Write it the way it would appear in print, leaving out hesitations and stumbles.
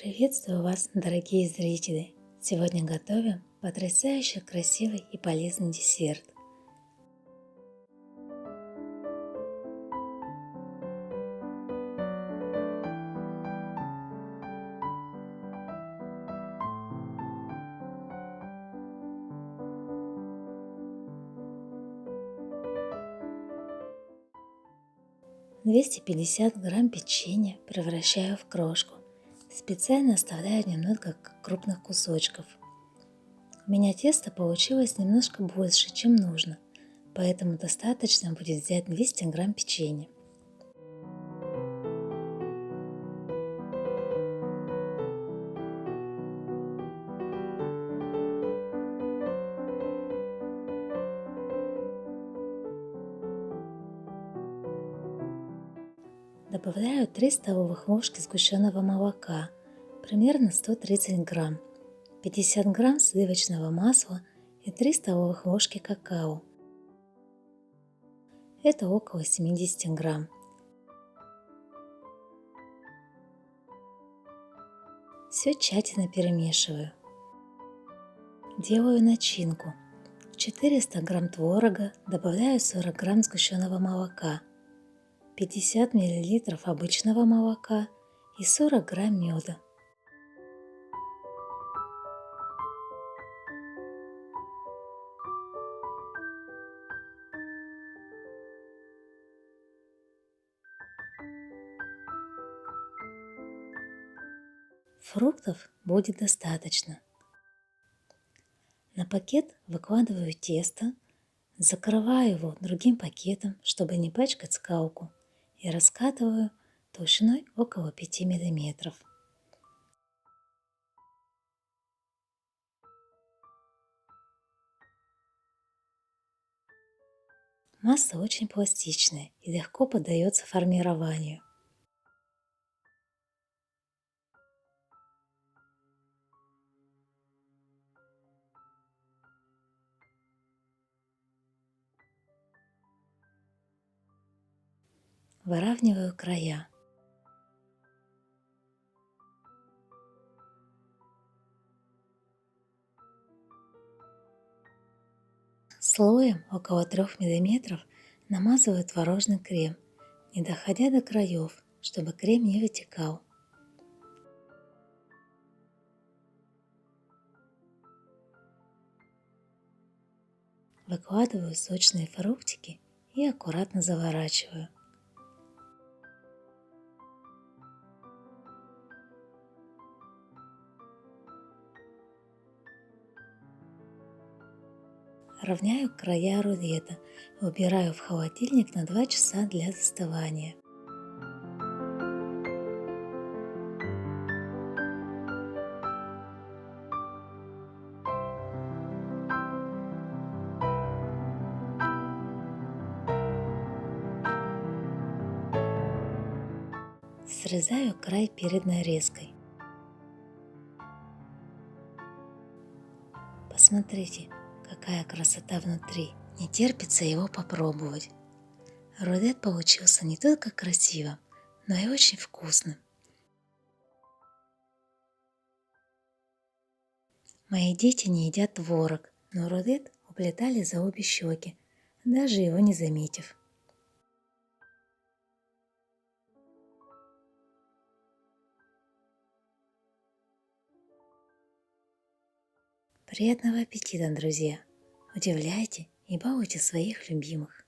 Приветствую вас, дорогие зрители! Сегодня готовим потрясающе красивый и полезный десерт. – 250 грамм печенья превращаю в крошку. Специально оставляю немного крупных кусочков. У меня тесто получилось немножко больше, чем нужно, поэтому достаточно будет взять 200 грамм печенья. Добавляю 3 столовых ложки сгущенного молока, примерно 130 грамм, 50 грамм сливочного масла и 3 столовых ложки какао. Это около 70 грамм. Все тщательно перемешиваю. Делаю начинку. В 400 грамм творога добавляю 40 грамм сгущенного молока, 50 миллилитров обычного молока и 40 грамм меда. Фруктов будет достаточно. На пакет выкладываю тесто, закрываю его другим пакетом, чтобы не пачкать скалку, и раскатываю толщиной около 5 миллиметров. Масса очень пластичная и легко поддается формированию. Выравниваю края. Слоем около 3 мм намазываю творожный крем, не доходя до краев, чтобы крем не вытекал. Выкладываю сочные фруктики и аккуратно заворачиваю. Равняю края рулета, убираю в холодильник на 2 часа для застывания. Срезаю край перед нарезкой. Посмотрите, какая красота внутри! Не терпится его попробовать. Рулет получился не только красивым, но и очень вкусным. Мои дети не едят творог, но рулет уплетали за обе щеки, даже его не заметив. Приятного аппетита, друзья! Удивляйте и балуйте своих любимых!